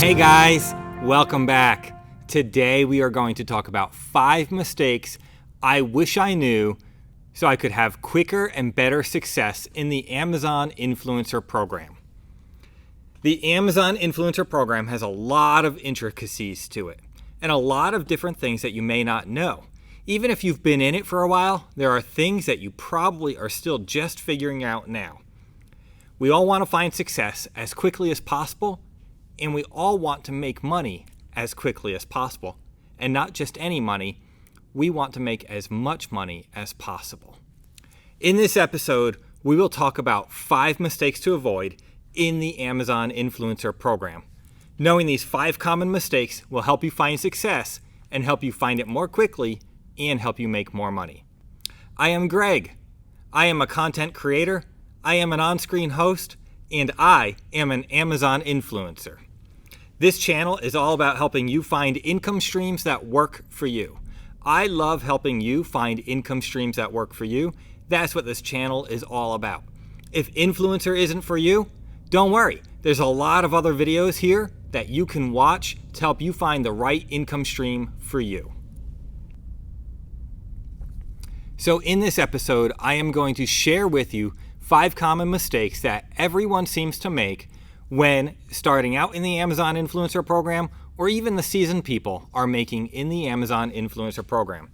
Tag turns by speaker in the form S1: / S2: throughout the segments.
S1: Hey guys, welcome back. Today we are going to talk about 5 mistakes I wish I knew so I could have quicker and better success in the Amazon Influencer Program. The Amazon Influencer Program has a lot of intricacies to it and a lot of different things that you may not know. Even if you've been in it for a while, there are things that you probably are still just figuring out now. We all want to find success as quickly as possible, and we all want to make money as quickly as possible. And not just any money, we want to make as much money as possible. In this episode, we will talk about 5 mistakes to avoid in the Amazon Influencer Program. Knowing these 5 common mistakes will help you find success and help you find it more quickly and help you make more money. I am Greg. I am a content creator, I am an on-screen host, and I am an Amazon influencer. This channel is all about helping you find income streams that work for you. I love helping you find income streams that work for you. That's what this channel is all about. If influencer isn't for you, don't worry. There's a lot of other videos here that you can watch to help you find the right income stream for you. So in this episode, I am going to share with you 5 common mistakes that everyone seems to make when starting out in the Amazon Influencer Program, or even the seasoned people are making in the Amazon Influencer Program.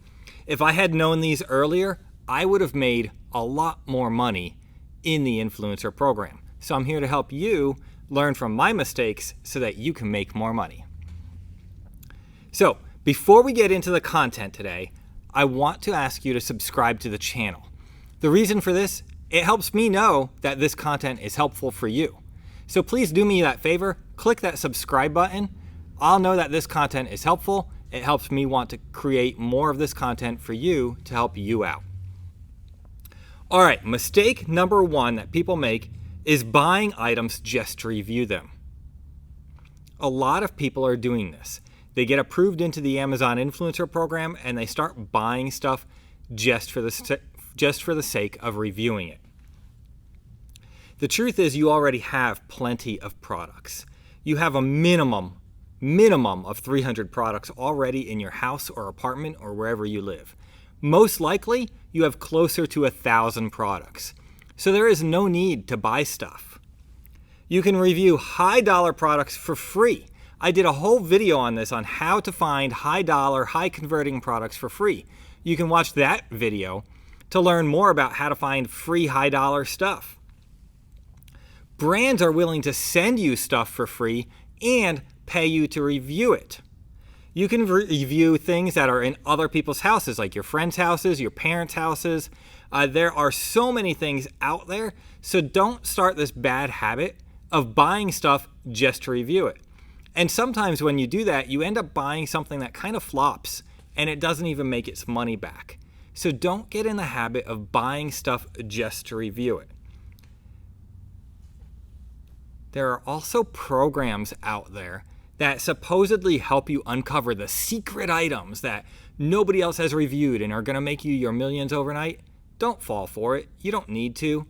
S1: If I had known these earlier, I would have made a lot more money in the Influencer Program. So I'm here to help you learn from my mistakes so that you can make more money. So before we get into the content today, I want to ask you to subscribe to the channel. The reason for this, it helps me know that this content is helpful for you. So please do me that favor, click that subscribe button. I'll know that this content is helpful. It helps me want to create more of this content for you to help you out. All right, mistake number 1 that people make is buying items just to review them. A lot of people are doing this. They get approved into the Amazon Influencer Program and they start buying stuff just for the sake of reviewing it. The truth is you already have plenty of products. You have a minimum of 300 products already in your house or apartment or wherever you live. Most likely, you have closer to 1,000 products. So there is no need to buy stuff. You can review high dollar products for free. I did a whole video on this on how to find high dollar, high converting products for free. You can watch that video to learn more about how to find free high dollar stuff. Brands are willing to send you stuff for free and pay you to review it. You can review things that are in other people's houses, like your friends' houses, your parents' houses. There are so many things out there, so don't start this bad habit of buying stuff just to review it. And sometimes when you do that, you end up buying something that kind of flops and it doesn't even make its money back. So don't get in the habit of buying stuff just to review it. There are also programs out there that supposedly help you uncover the secret items that nobody else has reviewed and are going to make you your millions overnight. Don't fall for it. You don't need to.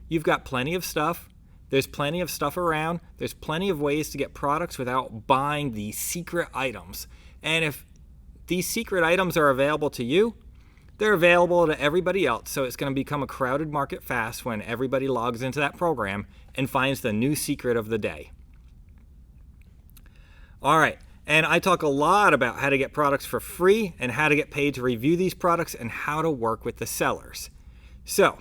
S1: You've got plenty of stuff. There's plenty of stuff around. There's plenty of ways to get products without buying these secret items. And if these secret items are available to you, they're available to everybody else. So it's going to become a crowded market fast when everybody logs into that program and finds the new secret of the day. All right, and I talk a lot about how to get products for free and how to get paid to review these products and how to work with the sellers. So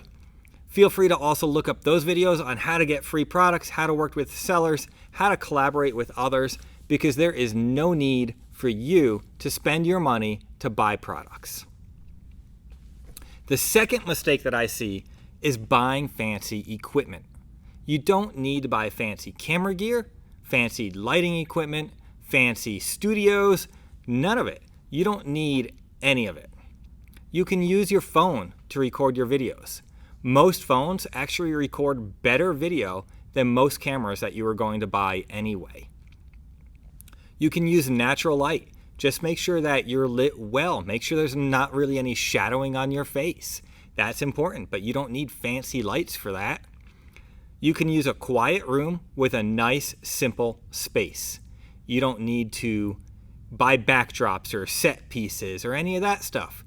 S1: feel free to also look up those videos on how to get free products, how to work with sellers, how to collaborate with others, because there is no need for you to spend your money to buy products. The second mistake that I see is buying fancy equipment. You don't need to buy fancy camera gear, fancy lighting equipment, fancy studios, none of it. You don't need any of it. You can use your phone to record your videos. Most phones actually record better video than most cameras that you are going to buy anyway. You can use natural light. Just make sure that you're lit well. Make sure there's not really any shadowing on your face. That's important, but you don't need fancy lights for that. You can use a quiet room with a nice, simple space. You don't need to buy backdrops or set pieces or any of that stuff.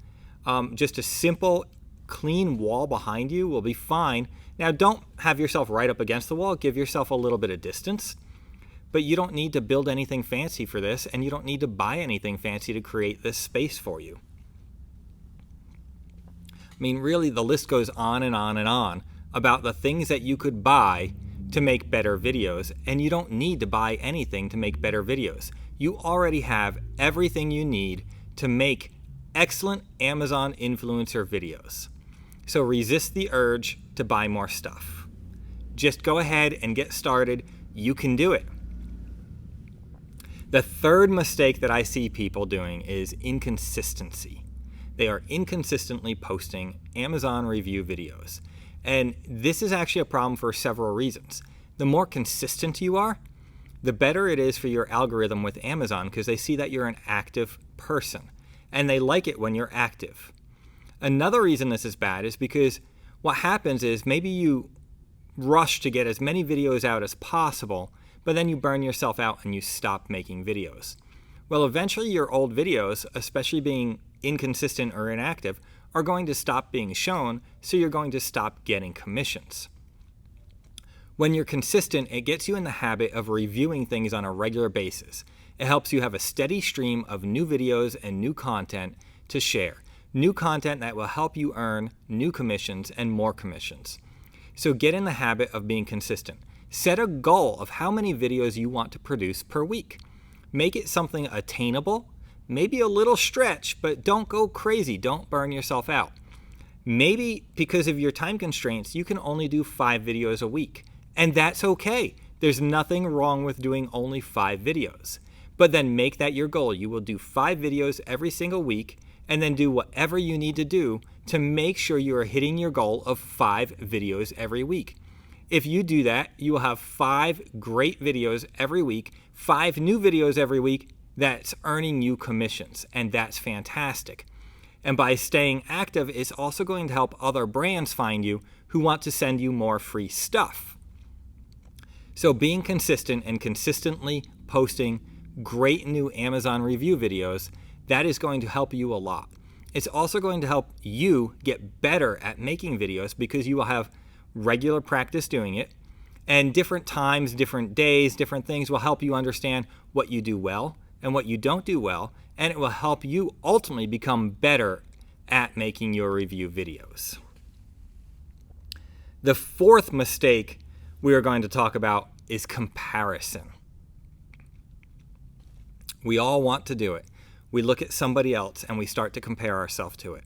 S1: Just a simple, clean wall behind you will be fine. Now, don't have yourself right up against the wall. Give yourself a little bit of distance. But you don't need to build anything fancy for this, and you don't need to buy anything fancy to create this space for you. I mean, really, the list goes on and on and on about the things that you could buy to make better videos, and you don't need to buy anything to make better videos. You already have everything you need to make excellent Amazon influencer videos. So resist the urge to buy more stuff. Just go ahead and get started. You can do it. The third mistake that I see people doing is inconsistency. They are inconsistently posting Amazon review videos. And this is actually a problem for several reasons. The more consistent you are, the better it is for your algorithm with Amazon, because they see that you're an active person and they like it when you're active. Another reason this is bad is because what happens is maybe you rush to get as many videos out as possible, but then you burn yourself out and you stop making videos. Well, eventually your old videos, especially being inconsistent or inactive, are going to stop being shown, so you're going to stop getting commissions. When you're consistent, it gets you in the habit of reviewing things on a regular basis. It helps you have a steady stream of new videos and new content to share. New content that will help you earn new commissions and more commissions. So get in the habit of being consistent. Set a goal of how many videos you want to produce per week. Make it something attainable, maybe a little stretch, but don't go crazy. Don't burn yourself out. Maybe because of your time constraints, you can only do 5 videos a week. And that's okay. There's nothing wrong with doing only 5 videos. But then make that your goal. You will do 5 videos every single week, and then do whatever you need to do to make sure you are hitting your goal of 5 videos every week. If you do that, you will have 5 great videos every week, 5 new videos every week that's earning you commissions, and that's fantastic. And by staying active, it's also going to help other brands find you who want to send you more free stuff. So being consistent and consistently posting great new Amazon review videos, that is going to help you a lot. It's also going to help you get better at making videos because you will have regular practice doing it, and different times, different days, different things will help you understand what you do well and what you don't do well, and it will help you ultimately become better at making your review videos. The fourth mistake we are going to talk about is comparison. We all want to do it. We look at somebody else and we start to compare ourselves to it.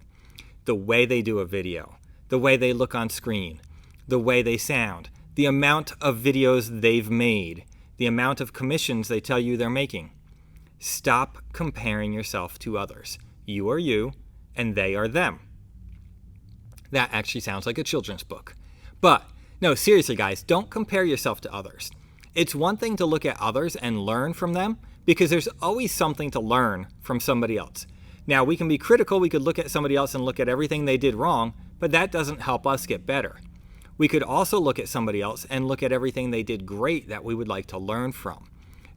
S1: The way they do a video, the way they look on screen, the way they sound, the amount of videos they've made, the amount of commissions they tell you they're making. Stop comparing yourself to others. You are you, and they are them. That actually sounds like a children's book. But no, seriously, guys, don't compare yourself to others. It's one thing to look at others and learn from them, because there's always something to learn from somebody else. Now, we can be critical. We could look at somebody else and look at everything they did wrong, but that doesn't help us get better. We could also look at somebody else and look at everything they did great that we would like to learn from.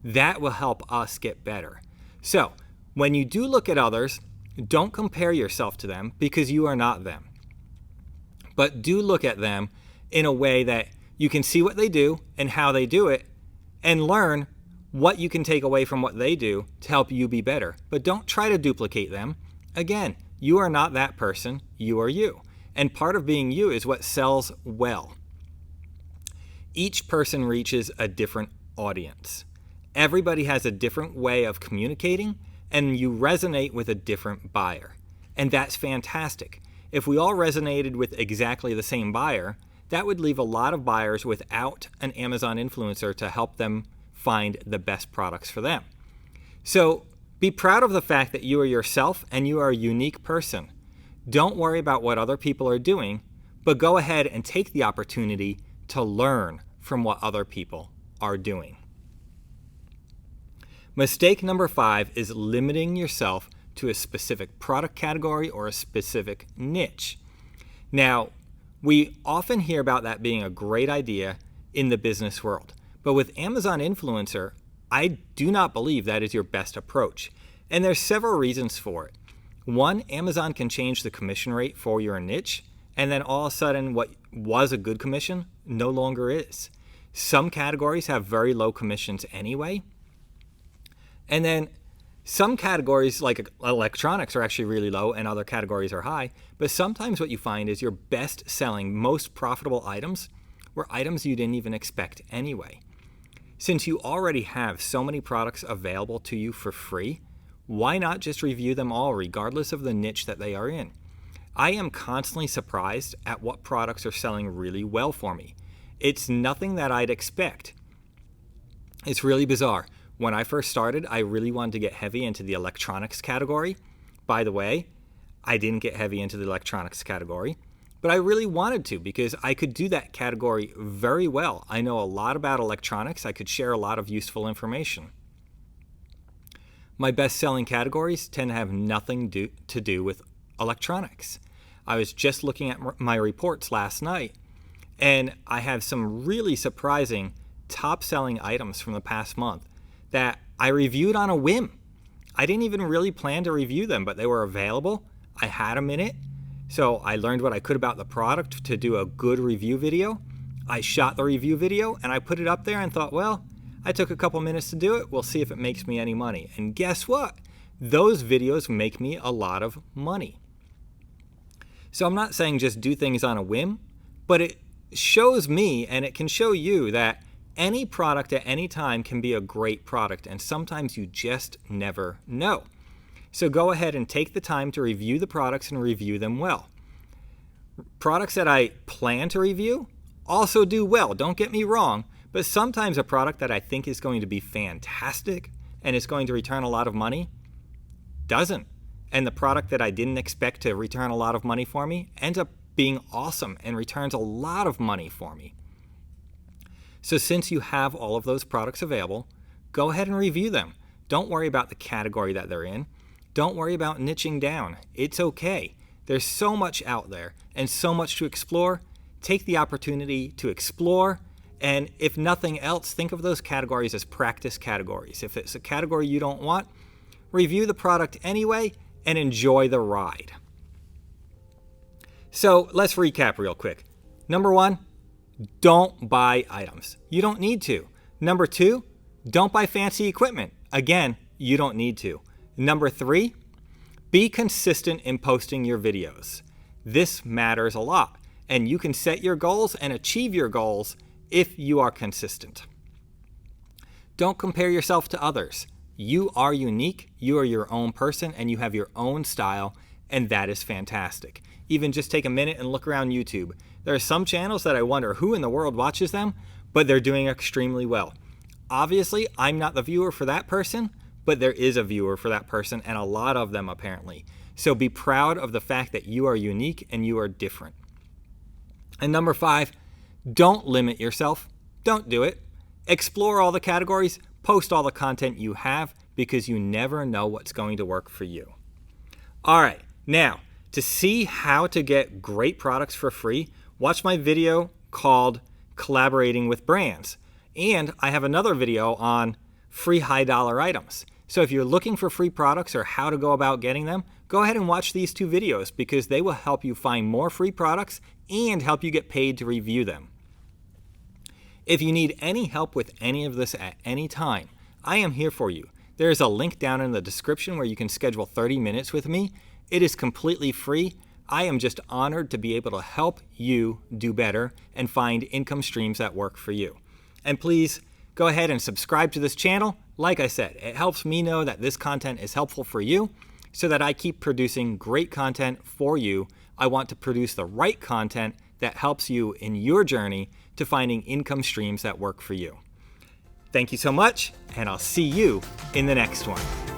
S1: That will help us get better. So, when you do look at others, don't compare yourself to them because you are not them. But do look at them in a way that you can see what they do and how they do it, and learn what you can take away from what they do to help you be better. But don't try to duplicate them. Again, you are not that person, you are you. And part of being you is what sells well. Each person reaches a different audience. Everybody has a different way of communicating, and you resonate with a different buyer. And that's fantastic. If we all resonated with exactly the same buyer, that would leave a lot of buyers without an Amazon influencer to help them find the best products for them. So be proud of the fact that you are yourself and you are a unique person. Don't worry about what other people are doing, but go ahead and take the opportunity to learn from what other people are doing. Mistake number 5 is limiting yourself to a specific product category or a specific niche. Now, we often hear about that being a great idea in the business world. But with Amazon Influencer, I do not believe that is your best approach. And there's several reasons for it. One, Amazon can change the commission rate for your niche, and then all of a sudden what was a good commission no longer is. Some categories have very low commissions anyway. And then some categories like electronics are actually really low and other categories are high. But sometimes what you find is your best selling, most profitable items were items you didn't even expect anyway. Since you already have so many products available to you for free, why not just review them all regardless of the niche that they are in? I am constantly surprised at what products are selling really well for me. It's nothing that I'd expect. It's really bizarre. When I first started, I really wanted to get heavy into the electronics category. By the way, I didn't get heavy into the electronics category, but I really wanted to because I could do that category very well. I know a lot about electronics. I could share a lot of useful information. My best-selling categories tend to have nothing to do with electronics. I was just looking at my reports last night, and I have some really surprising top-selling items from the past month that I reviewed on a whim. I didn't even really plan to review them, but they were available. I had them in it, so I learned what I could about the product to do a good review video. I shot the review video, and I put it up there and thought, well, I took a couple minutes to do it. We'll see if it makes me any money. And guess what? Those videos make me a lot of money. So I'm not saying just do things on a whim, but it shows me and it can show you that any product at any time can be a great product, and sometimes you just never know. So go ahead and take the time to review the products and review them well. Products that I plan to review also do well, don't get me wrong, but sometimes a product that I think is going to be fantastic and is going to return a lot of money doesn't. And the product that I didn't expect to return a lot of money for me ends up being awesome and returns a lot of money for me. So since you have all of those products available, go ahead and review them. Don't worry about the category that they're in. Don't worry about niching down. It's okay. There's so much out there and so much to explore. Take the opportunity to explore. And if nothing else, think of those categories as practice categories. If it's a category you don't want, review the product anyway and enjoy the ride. So let's recap real quick. Number one, don't buy items. You don't need to. Number two, don't buy fancy equipment. Again, you don't need to. Number three, be consistent in posting your videos. This matters a lot, and you can set your goals and achieve your goals if you are consistent. Don't compare yourself to others. You are unique, you are your own person, and you have your own style, and that is fantastic. Even just take a minute and look around YouTube. There are some channels that I wonder who in the world watches them, but they're doing extremely well. Obviously, I'm not the viewer for that person, but there is a viewer for that person, and a lot of them apparently. So be proud of the fact that you are unique and you are different. And number five, don't limit yourself. Don't do it. Explore all the categories, post all the content you have, because you never know what's going to work for you. All right, now, to see how to get great products for free, watch my video called Collaborating with Brands. And I have another video on free high dollar items. So if you're looking for free products or how to go about getting them, go ahead and watch these two videos because they will help you find more free products and help you get paid to review them. If you need any help with any of this at any time, I am here for you. There is a link down in the description where you can schedule 30 minutes with me. It is completely free. I am just honored to be able to help you do better and find income streams that work for you. And please go ahead and subscribe to this channel. Like I said, it helps me know that this content is helpful for you so that I keep producing great content for you. I want to produce the right content that helps you in your journey to finding income streams that work for you. Thank you so much, and I'll see you in the next one.